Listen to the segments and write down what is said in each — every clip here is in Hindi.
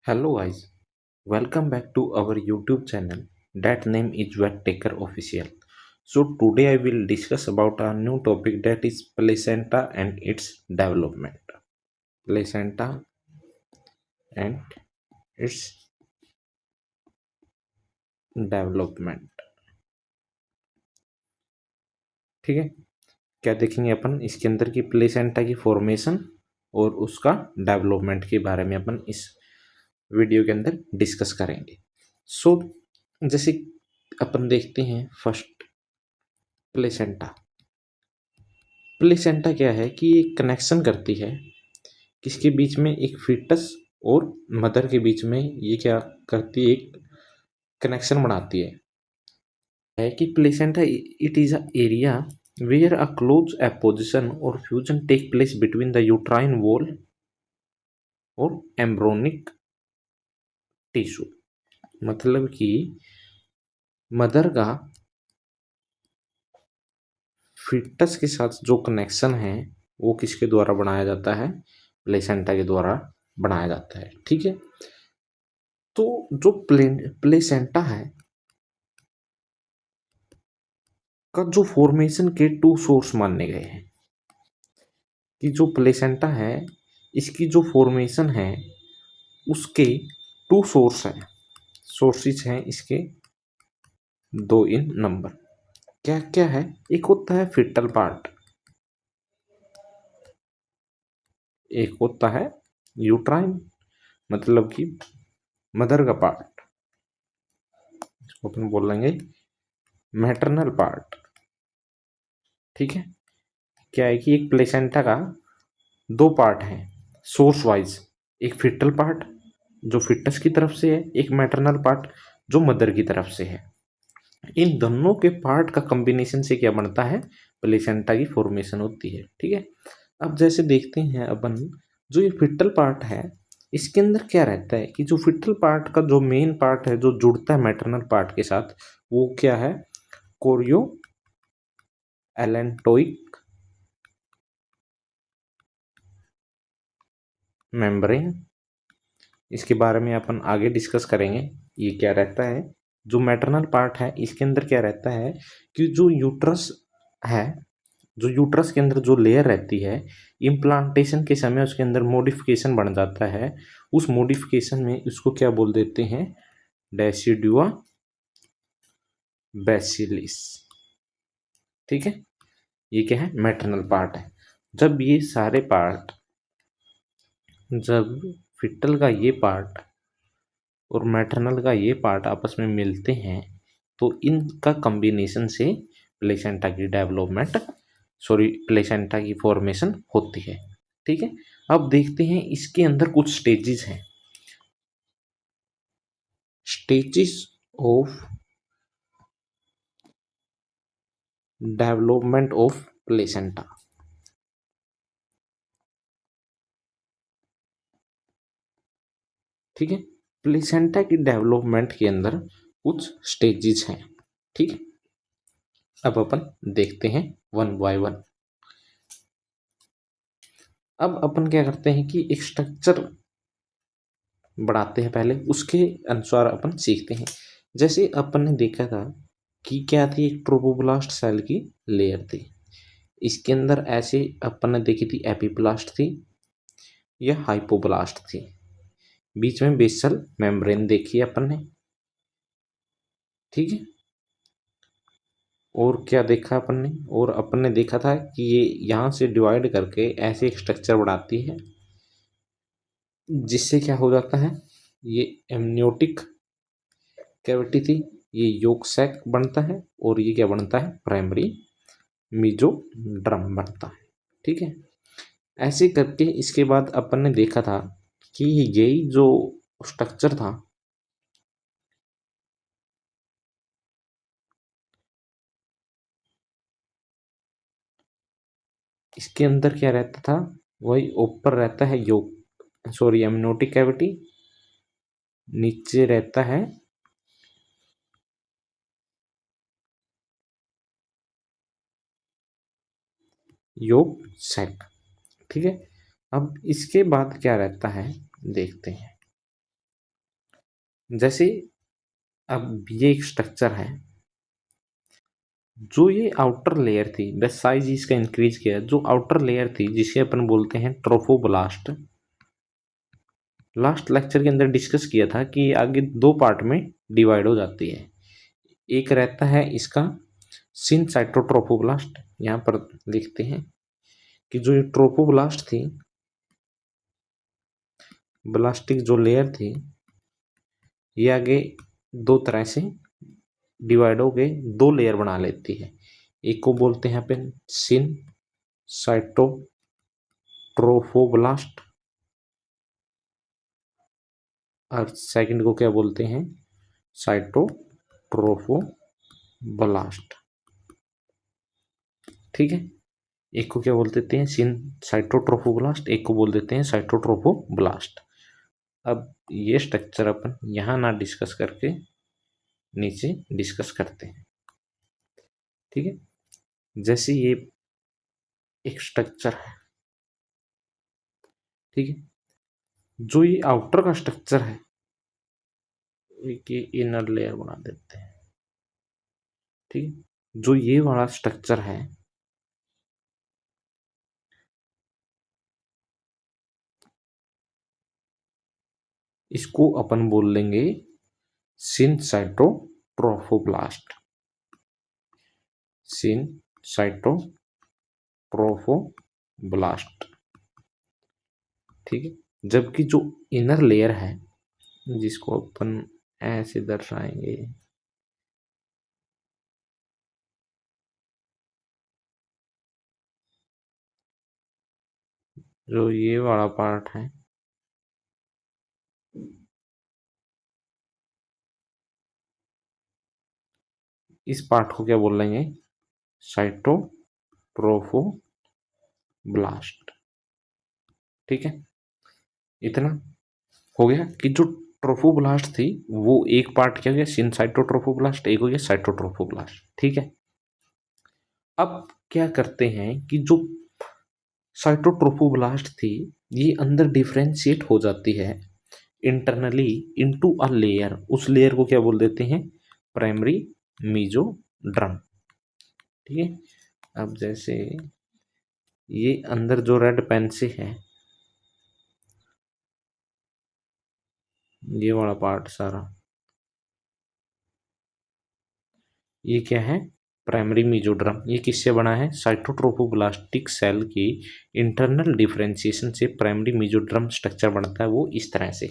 Hello guys, welcome back to our YouTube channel. That name is Taker Official. So today I will discuss about a new topic that is placenta and its development. Placenta and its development. ठीक है, क्या देखेंगे अपन इसके अंदर की प्लेसेंटा की फॉर्मेशन और उसका डेवलपमेंट के बारे में अपन इस वीडियो के अंदर डिस्कस करेंगे। सो जैसे अपन देखते हैं फर्स्ट प्लेसेंटा। प्लेसेंटा क्या है कि ये कनेक्शन करती है किसके बीच में, एक फीटस और मदर के बीच में। ये क्या करती है, एक कनेक्शन बनाती है कि placenta it is a area where a close apposition और fusion take place between the uterine wall और एम्ब्रोनिक टिश्यू। मतलब कि मदर का फीटस के साथ जो कनेक्शन है वो किसके द्वारा बनाया जाता है, प्लेसेंटा के द्वारा बनाया जाता है। ठीक है, तो जो प्लेसेंटा है का जो फॉर्मेशन के टू सोर्स माने गए हैं कि जो प्लेसेंटा है इसकी जो फॉर्मेशन है उसके टू सोर्स हैं, सोर्सेज हैं इसके दो इन नंबर। क्या क्या है, एक होता है फिटल पार्ट, एक होता है यूट्राइन मतलब कि मदर का पार्ट, इसको अपन बोलेंगे मैटरनल पार्ट। ठीक है, क्या है कि एक प्लेसेंटा का दो पार्ट हैं सोर्स वाइज, एक फिटल पार्ट जो फिटस की तरफ से है, एक मैटरनल पार्ट जो मदर की तरफ से है। इन दोनों के पार्ट का कॉम्बिनेशन से क्या बनता है, प्लेसेंटा की फॉर्मेशन होती है। ठीक है, अब जैसे देखते हैं अपन, जो ये फिटल पार्ट है इसके अंदर क्या रहता है कि जो फिटल पार्ट का जो मेन पार्ट है जो जुड़ता है मैटरनल पार्ट के साथ, वो क्या है, कोरियो एलेंटोइक मेम्ब्रेन। इसके बारे में अपन आगे डिस्कस करेंगे। ये क्या रहता है, जो मैटरनल पार्ट है इसके अंदर क्या रहता है कि जो यूट्रस है, जो यूट्रस के अंदर जो लेयर रहती है, इम्प्लांटेशन के समय उसके अंदर मॉडिफिकेशन बन जाता है। उस मॉडिफिकेशन में उसको क्या बोल देते हैं, डेसिडुआ बैसिलिस। ठीक है, ये क्या है, मैटरनल पार्ट है। जब ये सारे पार्ट, जब फिटल का ये पार्ट और मैटरनल का ये पार्ट आपस में मिलते हैं तो इनका कॉम्बिनेशन से प्लेसेंटा की डेवलपमेंट, सॉरी प्लेसेंटा की फॉर्मेशन होती है। ठीक है, अब देखते हैं इसके अंदर कुछ स्टेजेस हैं, stages of development of placenta. ठीक है, प्लेसेंटा की डेवलपमेंट के अंदर कुछ स्टेजेस हैं। ठीक है, अब अपन देखते हैं वन बाय वन। अब अपन क्या करते हैं कि एक स्ट्रक्चर बढ़ाते हैं, पहले उसके अनुसार अपन सीखते हैं। जैसे अपन ने देखा था कि क्या थी, एक ट्रोपोब्लास्ट सेल की लेयर थी, इसके अंदर ऐसे अपन ने देखी थी एपिब्लास्ट थी या हाइपोब्लास्ट थी, बीच में बेसल मेम्ब्रेन देखी है अपन ने। ठीक है, और क्या देखा अपन ने, और अपन ने देखा था कि ये यहाँ से डिवाइड करके ऐसे एक स्ट्रक्चर बढ़ाती है जिससे क्या हो जाता है, ये एमनियोटिक कैविटी थी, ये योक सैक बनता है और ये क्या बनता है, प्राइमरी मीजोड्रम बनता है। ठीक है, ऐसे करके इसके बाद अपन ने देखा था कि यही जो स्ट्रक्चर था, इसके अंदर क्या रहता था, वही ऊपर रहता है योक, सॉरी एमनियोटिक कैविटी, नीचे रहता है योक सैक। ठीक है, अब इसके बाद क्या रहता है देखते हैं। जैसे अब ये एक स्ट्रक्चर है, जो ये आउटर लेयर थी, बस साइज इसका इंक्रीज किया, जो आउटर लेयर थी जिसे अपन बोलते हैं ट्रोफोब्लास्ट। लास्ट लेक्चर के अंदर डिस्कस किया था कि आगे दो पार्ट में डिवाइड हो जाती है। एक रहता है इसका सिनसाइटोट्रोफोब्लास्ट, यहाँ पर लिखते हैं कि जो ये ट्रोफोब्लास्ट थी, ब्लास्टिक जो लेयर थी, ये आगे दो तरह से डिवाइड हो गए, दो लेयर बना लेती है। एक को बोलते हैं अपन सिन साइटोट्रोफोब्लास्ट और सेकंड को क्या बोलते हैं, साइटोट्रोफोब्लास्ट। ठीक है, एक को क्या बोल देते हैं, सिन साइटोट्रोफोब्लास्ट, एक को बोल देते हैं साइटोट्रोफोब्लास्ट। अब ये स्ट्रक्चर अपन यहाँ ना डिस्कस करके नीचे डिस्कस करते हैं। ठीक है, जैसे ये एक स्ट्रक्चर है, ठीक है, जो ये आउटर का स्ट्रक्चर है, एक इनर लेयर बना देते हैं। ठीक है, जो ये वाला स्ट्रक्चर है, इसको अपन बोल लेंगे सिनसाइटोट्रोफोब्लास्ट, सिनसाइटोट्रोफोब्लास्ट। ठीक है, जबकि जो इनर लेयर है, जिसको अपन ऐसे दर्शाएंगे, जो ये वाला पार्ट है, इस पार्ट को क्या बोल लेंगे, साइटोट्रोफोब्लास्ट। ठीक है, इतना हो गया कि जो ट्रोफोब्लास्ट थी वो एक पार्ट क्या हो गया, सिनसाइटोट्रोफोब्लास्ट, एक हो गया साइटोट्रोफोब्लास्ट। ठीक है, अब क्या करते हैं कि जो साइटोट्रोफोब्लास्ट थी, ये अंदर डिफ्रेंशिएट हो जाती है इंटरनली इनटू अ लेयर। उस लेयर को क्या बोल देते हैं, प्राइमरी मेसोडर्म। ठीक है, अब जैसे ये अंदर जो रेड पेन से है, ये वाला पार्ट सारा, ये क्या है, प्राइमरी मेसोडर्म। ये किससे बना है, साइटोट्रोफोब्लास्टिक सेल की इंटरनल डिफरेंशिएशन से प्राइमरी मेसोडर्म स्ट्रक्चर बनता है, वो इस तरह से।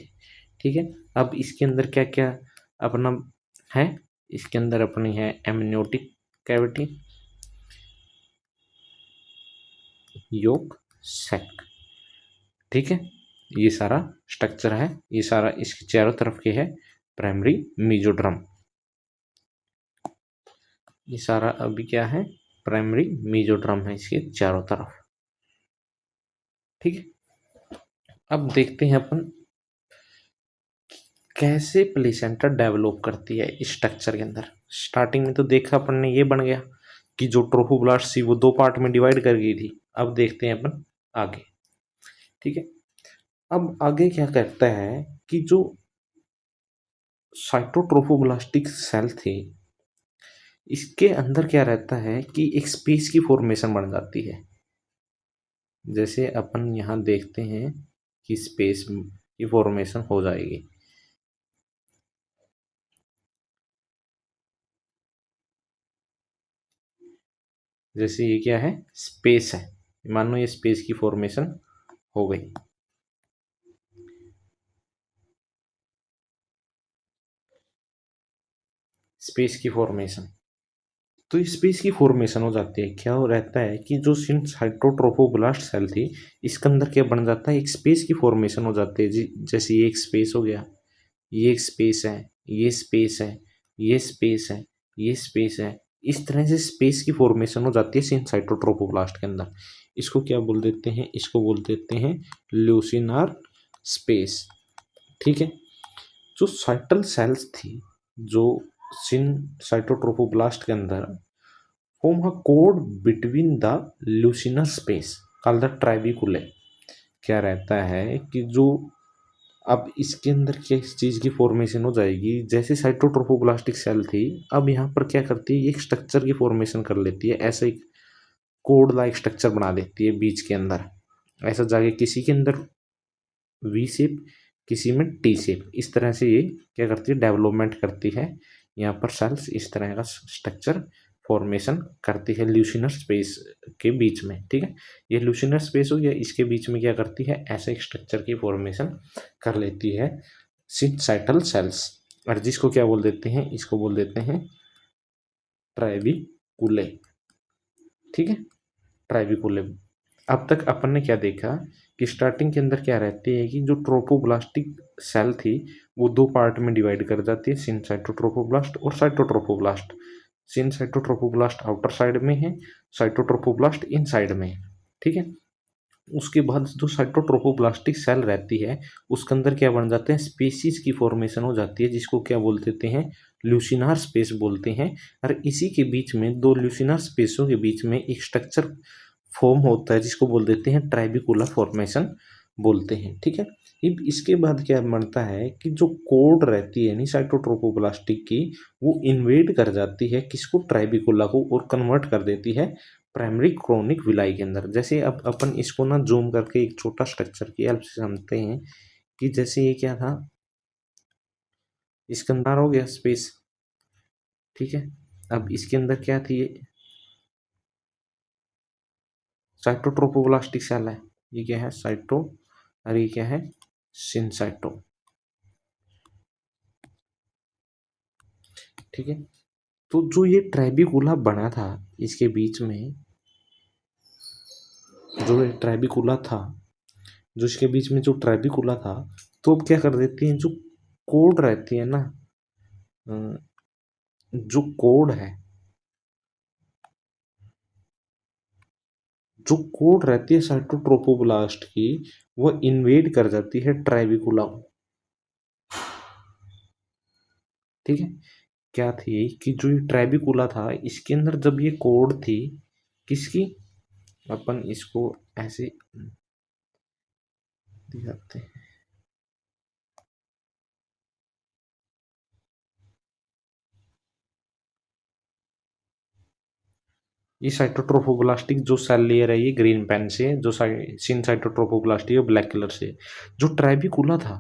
ठीक है, अब इसके अंदर क्या क्या अपना है, इसके अंदर अपनी है एमनियोटिक कैविटी, योक सैक। ठीक है, ये सारा स्ट्रक्चर है, ये सारा इसके चारों तरफ के है प्राइमरी मेसोडर्म। ये सारा अभी क्या है, प्राइमरी मेसोडर्म है इसके चारों तरफ। ठीक है, अब देखते हैं अपन कैसे प्लेसेंटा डेवलप करती है इस स्ट्रक्चर के अंदर। स्टार्टिंग में तो देखा अपन ने, ये बन गया कि जो ट्रोफोब्लास्ट थी वो दो पार्ट में डिवाइड कर गई थी। अब देखते हैं अपन आगे। ठीक है, अब आगे क्या करता है कि जो साइटोट्रोफोब्लास्टिक सेल थी, इसके अंदर क्या रहता है कि एक स्पेस की फॉर्मेशन बन जाती है। जैसे अपन यहाँ देखते हैं कि स्पेस की फॉर्मेशन हो जाएगी। जैसे ये क्या है, स्पेस है, मान लो ये स्पेस की फॉर्मेशन हो गई। स्पेस की फॉर्मेशन, तो स्पेस की फॉर्मेशन हो जाती है, क्या हो रहता है कि जो साइटोट्रोफोब्लास्ट सेल थी, इसके अंदर क्या बन जाता है, एक स्पेस की फॉर्मेशन हो जाती है जी। जैसे ये एक स्पेस हो गया, ये एक स्पेस है, ये स्पेस है, ये स्पेस है, ये स्पेस है। इस तरह से स्पेस की फॉर्मेशन हो जाती है साइटोट्रोफोब्लास्ट के अंदर। इसको क्या बोल देते हैं, इसको बोल देते हैं ल्यूसिनार स्पेस। ठीक है, जो साइटल सेल्स थी, जो साइटोट्रोफोब्लास्ट के अंदर form a chord between the leucinar space called the trabeculae। क्या रहता है कि जो अब इसके अंदर क्या इस चीज़ की फॉर्मेशन हो जाएगी, जैसे साइटोट्रोफोब्लास्टिक सेल थी, अब यहाँ पर क्या करती है, एक स्ट्रक्चर की फॉर्मेशन कर लेती है, ऐसे एक कोड लाइक स्ट्रक्चर बना देती है बीच के अंदर, ऐसा जाके किसी के अंदर वी शेप, किसी में टी शेप, इस तरह से ये क्या करती है, डेवलपमेंट करती है। यहाँ पर सेल्स इस तरह का स्ट्रक्चर फॉर्मेशन करती है ल्यूसिनर स्पेस के बीच में, ठीक है। ये ल्यूसिनर स्पेस हो गया, इसके बीच में क्या करती है, ऐसे एक स्ट्रक्चर की फॉर्मेशन कर लेती है सिनसाइटल सेल्स, और जिसको क्या बोल देते हैं, इसको बोल देते हैं ट्राइबिकुले, ठीक है, ट्राइबिकुले। अब तक अपन ने क्या देखा कि स्टार्टिंग के अंदर क्या रहती है कि जो ट्रोपोब्लास्टिक सेल थी वो दो पार्ट में डिवाइड कर जाती है, सिनसाइटोट्रोफोब्लास्ट और साइटोट्रोफोब्लास्ट। सिनसाइटोट्रोफोब्लास्ट आउटर साइड में है, साइटोट्रोफोब्लास्ट इन साइड में है, ठीक है। उसके बाद जो साइटोट्रोफोब्लास्टिक सेल रहती है उसके अंदर क्या बन जाते हैं, स्पेसीज की फॉर्मेशन हो जाती है, जिसको क्या बोल देते हैं, ल्यूसिनार स्पेस बोलते हैं। और इसी के बीच में दो ल्यूसिनार स्पेसों के बीच में एक स्ट्रक्चर फॉर्म होता है जिसको बोल देते हैं ट्राइबिकुलर फॉर्मेशन बोलते हैं, ठीक है। अब इसके बाद क्या बनता है कि जो कोड रहती है साइटोट्रोफोब्लास्टिक की, वो इन्वेड कर जाती है किसको, ट्राइबिकुला को, और कन्वर्ट कर देती है प्राइमरी क्रोनिक विलाई के अंदर। जैसे अब अपन इसको ना जूम करके एक छोटा स्ट्रक्चर की हेल्प से समझते हैं कि जैसे ये क्या था, इसके अंदर हो गया स्पेस, ठीक है। अब इसके अंदर क्या थी, ये साइटोट्रोफोब्लास्टिक सेल है, ये क्या है साइटो, और ये क्या है सिनसाइटो, ठीक है। तो जो ये ट्राइबिकुला बना था इसके बीच में, जो ये ट्राइबिकुला था, जो इसके बीच में जो ट्राइबिकुला था, तो अब क्या कर देती है, जो कोड रहती है ना, जो कोड है, जो कोड रहती है साइटोट्रोफोब्लास्ट की, वो इन्वेड कर जाती है ट्राइबिकुला को, ठीक है। क्या थी कि जो ये ट्राइबिकुला था इसके अंदर जब ये कोड थी किसकी, अपन इसको ऐसे दिखाते हैं, ये साइटोट्रोफोब्लास्टिक जो सेल लेयर है, ये ग्रीन पेन से, जो सिन साइटोट्रोफोब्लास्टिक है ब्लैक कलर से। जो ट्राइबिकुला था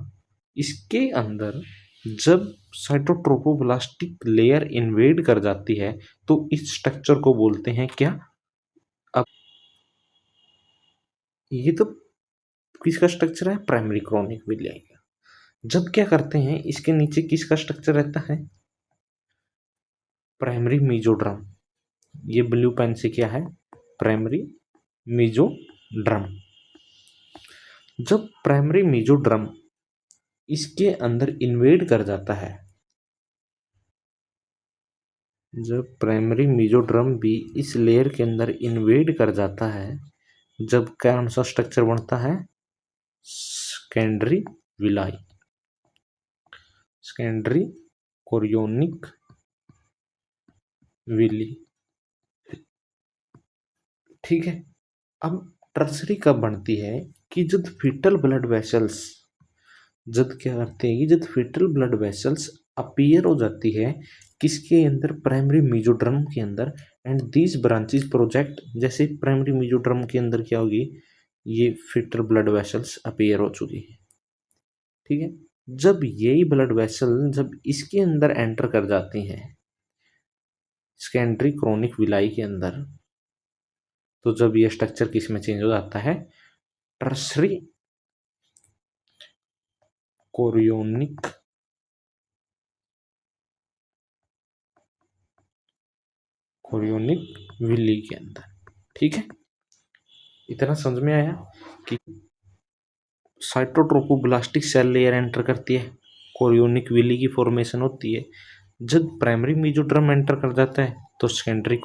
इसके अंदर जब साइटोट्रोफोब्लास्टिक लेयर इन्वेड कर जाती है तो इस स्ट्रक्चर को बोलते हैं क्या, अब ये तो किसका स्ट्रक्चर है, प्राइमरी क्रॉनिक विलियाई का। जब क्या करते हैं, इसके नीचे किसका स्ट्रक्चर रहता है, प्राइमरी मीजोड्रम, ये ब्लू पेन से क्या है, प्राइमरी मीजोड्रम। जब प्राइमरी मीजोड्रम इसके अंदर इन्वेड कर जाता है, जब प्राइमरी मीजोड्रम भी इस लेयर के अंदर इन्वेड कर जाता है, जब कौन सा स्ट्रक्चर बनता है, secondary villi, secondary chorionic villi, ठीक है। अब टर्सरी कब बनती है कि जब फीटल ब्लड वेसल्स, जब क्या करते हैं कि जब फीटल ब्लड वेसल्स अपीयर हो जाती है किसके अंदर, प्राइमरी मीजोड्रम के अंदर, एंड दीज ब्रांचेस प्रोजेक्ट, जैसे प्राइमरी मीजोड्रम के अंदर क्या होगी, ये फीटल ब्लड वेसल्स अपीयर हो चुकी है, ठीक है। जब यही ब्लड वेसल जब इसके अंदर एंटर कर जाती हैं सेकेंडरी क्रोनिक विलाई के अंदर, तो जब ये स्ट्रक्चर किस में चेंज हो जाता है, टर्सरी कोरियोनिक कोरियोनिक विली के अंदर, ठीक है। इतना समझ में आया कि साइटोट्रोफोब्लास्टिक सेल लेयर एंटर करती है, कोरियोनिक विली की फॉर्मेशन होती है, जब प्राइमरी मीजोड्रम एंटर कर जाता है तो सेकेंडरी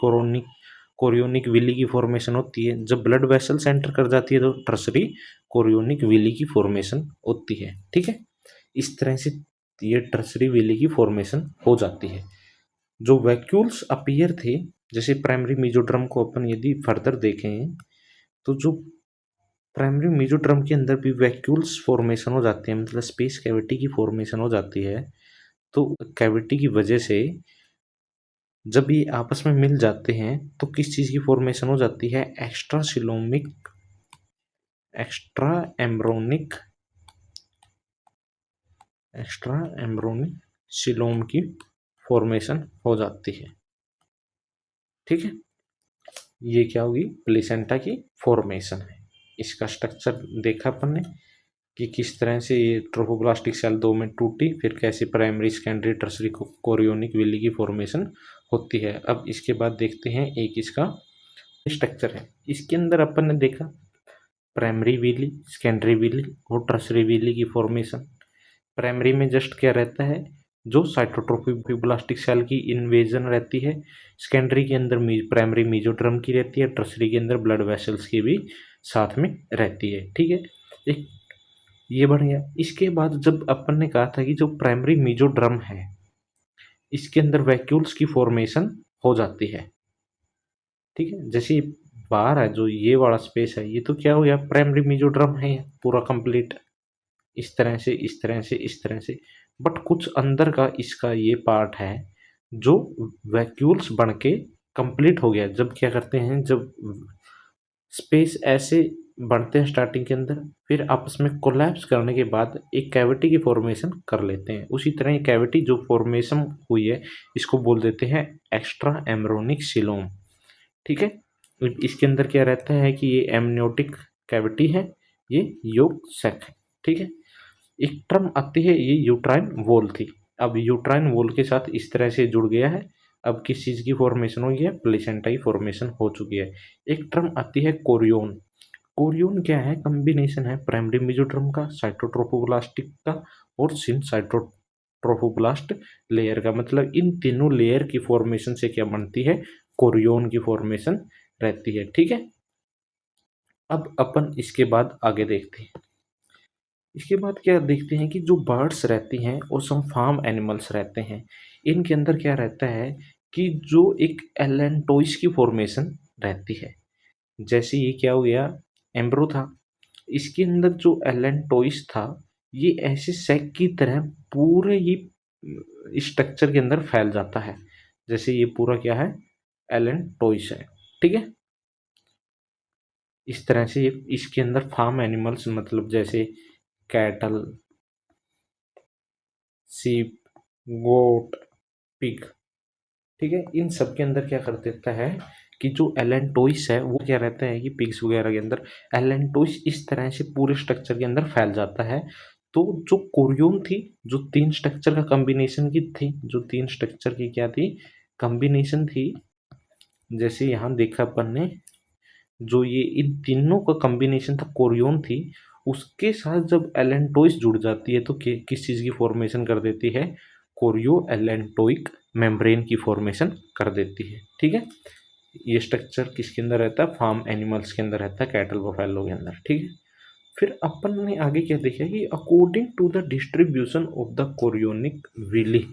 कोरियोनिक विली की फॉर्मेशन होती है, जब ब्लड वेसल्स एंटर कर जाती है तो टर्सरी कोरियोनिक विली की फॉर्मेशन होती है, ठीक है। इस तरह से ये टर्सरी विली की फॉर्मेशन हो जाती है। जो वैक्यूल्स अपीयर थे, जैसे प्राइमरी मीजोड्रम को अपन यदि फर्दर देखें तो जो प्राइमरी मेसोड्रम के अंदर भी वैक्यूल्स फॉर्मेशन हो जाती है, मतलब स्पेस कैविटी की फॉर्मेशन हो जाती है। तो कैविटी की वजह से जब ये आपस में मिल जाते हैं तो किस चीज़ की फॉर्मेशन हो जाती है, एक्स्ट्रा एम्ब्रोनिक सिलोम की फॉर्मेशन हो जाती है। ठीक है, ये क्या होगी, प्लेसेंटा की फॉर्मेशन है। इसका स्ट्रक्चर देखा अपन ने कि किस तरह से ये ट्रोफोब्लास्टिक सेल दो में टूटी, फिर कैसे primary secondary tertiary chorionic villi की फॉर्मेशन होती है। अब इसके बाद देखते हैं एक इसका स्ट्रक्चर है। इसके अंदर अपन ने देखा प्राइमरी विली, सेकेंडरी विली और टर्सरी विली की फॉर्मेशन। प्राइमरी में जस्ट क्या रहता है, जो साइटोट्रोफोब्लास्टिक सेल की इन्वेजन रहती है। सेकेंडरी के अंदर प्राइमरी मेसोड्रम की रहती है। टर्सरी के अंदर ब्लड वेसल्स की भी साथ में रहती है। ठीक है, एक ये बढ़ गया। इसके बाद जब अपन ने कहा था कि जो प्राइमरी मेसोड्रम है इसके अंदर वैक्यूल्स की फॉर्मेशन हो जाती है। ठीक है, जैसे बाहर है जो ये वाला स्पेस है, ये तो क्या हो गया, प्राइमरी मेसोड्रम है पूरा कंप्लीट, इस तरह से इस तरह से इस तरह से। बट कुछ अंदर का इसका ये पार्ट है जो वैक्यूल्स बन के कंप्लीट हो गया। जब क्या करते हैं, जब स्पेस ऐसे बढ़ते हैं स्टार्टिंग के अंदर, फिर आपस में कोलैप्स करने के बाद एक कैविटी की फॉर्मेशन कर लेते हैं। उसी तरह ये कैविटी जो फॉर्मेशन हुई है इसको बोल देते हैं एक्स्ट्रा एम्ब्रोनिक सिलोम। ठीक है, इसके अंदर क्या रहता है कि ये एमनियोटिक कैविटी है, ये योग सैक है। ठीक है, एक टर्म आती है, ये यूट्राइन वॉल थी। अब यूट्राइन वॉल के साथ इस तरह से जुड़ गया है। अब किस चीज़ की फॉर्मेशन हो गई है, प्लेसेंटा की फॉर्मेशन हो चुकी है। एक टर्म आती है कोरियोन। कोरियोन क्या है, कॉम्बिनेशन है प्राइमरी मेसोड्रम का, साइटोट्रोफोब्लास्टिक का और सिन साइटोट्रोफोब्लास्ट लेयर का। मतलब इन तीनों लेयर की फॉर्मेशन से क्या बनती है, कोरियोन की फॉर्मेशन रहती है। ठीक है, अब अपन इसके बाद आगे देखते हैं। इसके बाद क्या देखते हैं कि जो बर्ड्स रहती हैं और सम फार्म एनिमल्स रहते हैं, इनके अंदर क्या रहता है कि जो एक एलेंटोइस की फॉर्मेशन रहती है। जैसे ये क्या हो गया, एम्ब्रो था, इसके अंदर जो एलेंटोइस था ये ऐसे सैक की तरह पूरे ही स्ट्रक्चर के अंदर फैल जाता है। जैसे ये पूरा क्या है, एलेंटोइस है। ठीक है, इस तरह से इसके अंदर फार्म एनिमल्स, मतलब जैसे कैटल, सीप, गोट, पिग, ठीक है, इन सब के अंदर क्या कर देता है कि जो एलेंटोइस है वो क्या रहता है कि पिग्स वगैरह के अंदर एलेंटोइस इस तरह से पूरे स्ट्रक्चर के अंदर फैल जाता है। तो जो कोरियोन थी, जो तीन स्ट्रक्चर का कॉम्बिनेशन की थी, जो तीन स्ट्रक्चर की क्या थी, कॉम्बिनेशन थी। जैसे यहाँ देखा अपन ने, जो ये इन तीनों का कॉम्बिनेशन था कोरियोन थी, उसके साथ जब एलेंटोइस जुड़ जाती है तो किस चीज़ की फॉर्मेशन कर देती है, कोरियो एलेंटोइक मेम्ब्रेन की फॉर्मेशन कर देती है। ठीक है, ये स्ट्रक्चर किसके अंदर रहता है, फार्म एनिमल्स के अंदर रहता है, कैटल बफेलो के अंदर। ठीक है, फिर अपन ने आगे क्या देखा कि according to the distribution of the chorionic villi,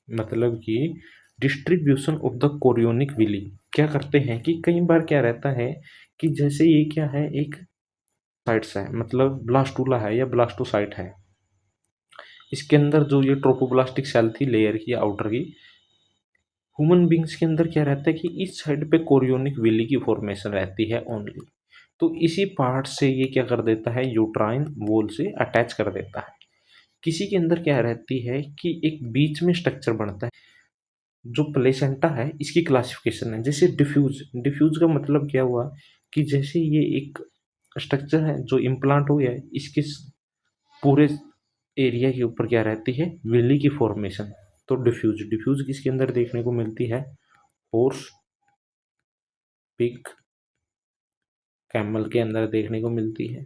मतलब कि distribution of the chorionic villi क्या करते हैं कि कई बार क्या रहता है कि जैसे ये क्या है, एक साइट्स है, मतलब ब्लास्टूला है या ब्लास्टोसाइट है, इसके अंदर जो ये ट्रोफोब्लास्टिक सेल थी लेयर की आउटर की, ह्यूमन बींग्स के अंदर क्या रहता है कि इस साइड पे कोरियोनिक विली की फॉर्मेशन रहती है ओनली। तो इसी पार्ट से ये क्या कर देता है, यूट्राइन वॉल से अटैच कर देता है। किसी के अंदर क्या रहती है कि एक बीच में स्ट्रक्चर बनता है जो प्लेसेंटा है, इसकी क्लासिफिकेशन है। जैसे डिफ्यूज, डिफ्यूज का मतलब क्या हुआ कि जैसे ये एक स्ट्रक्चर है जो इम्प्लांट हो गया है, इसके पूरे एरिया के ऊपर क्या रहती है, विली की फॉर्मेशन। तो डिफ्यूज, डिफ्यूज किसके अंदर देखने को मिलती है, हॉर्स, पिग, कैमल के अंदर देखने को मिलती है।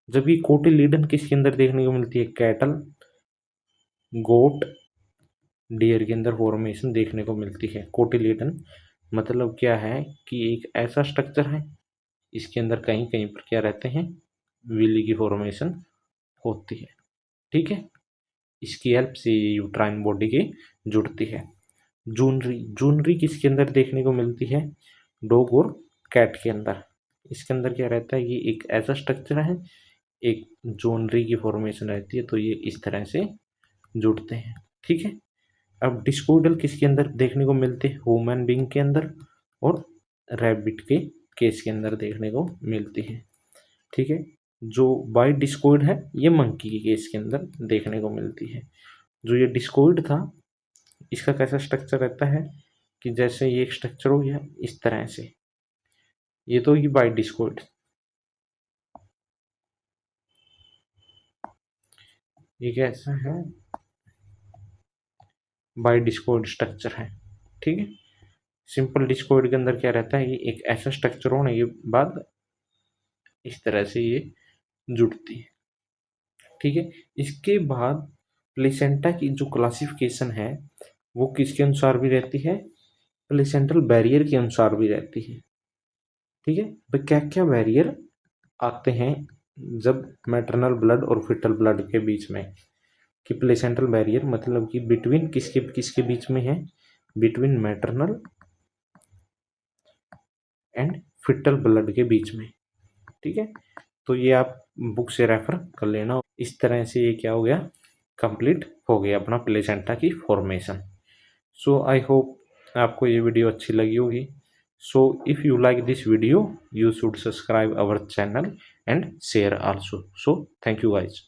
जबकि कोटिलीडन किसके अंदर देखने को मिलती है, कैटल, गोट, डियर के अंदर फॉर्मेशन देखने को मिलती है। कोटिलीडन मतलब क्या है कि एक ऐसा स्ट्रक्चर है, इसके अंदर कहीं कहीं पर क्या रहते हैं, विली की फॉर्मेशन होती है। ठीक है, इसकी हेल्प से यूट्राइन बॉडी की जुड़ती है। जूनरी, जूनरी किसके अंदर देखने को मिलती है, डॉग और कैट के अंदर। इसके अंदर क्या रहता है, ये एक ऐसा स्ट्रक्चर है, एक जोनरी की फॉर्मेशन रहती है, तो ये इस तरह से जुड़ते हैं। ठीक है, अब डिस्कोइडल किसके अंदर देखने को मिलते हैं, ह्यूमन बीइंग के अंदर और रैबिट के केस के अंदर देखने को मिलती है। ठीक है, जो बाई डिस्कोइड है ये मंकी के केस के अंदर देखने को मिलती है। जो ये डिस्कोइड था इसका कैसा स्ट्रक्चर रहता है कि जैसे ये एक स्ट्रक्चर हो गया इस तरह से, ये तो ये बाई डिस्कोइड, ये कैसा है, बाई डिस्कोइड स्ट्रक्चर है। ठीक है, सिंपल डिस्कोइड के अंदर क्या रहता है, ये एक ऐसा स्ट्रक्चर होने के बाद इस तरह से ये जुड़ती है। ठीक है, इसके बाद प्लेसेंटा की जो क्लासिफिकेशन है वो किसके अनुसार भी रहती है, प्लेसेंटल बैरियर के अनुसार भी रहती है। ठीक है, तो क्या क्या बैरियर आते हैं जब मैटरनल ब्लड और फिटल ब्लड के बीच में, कि प्लेसेंटल बैरियर मतलब कि बिटवीन किसके किसके बीच में है, between maternal and fetal blood के बीच में। ठीक है, तो ये आप बुक से रेफर कर लेना। इस तरह से ये क्या हो गया, कंप्लीट हो गया अपना प्लेसेंटा की फॉर्मेशन। सो आई होप आपको ये वीडियो अच्छी लगी होगी। So if you like this video you should subscribe our channel and share also. So thank you guys.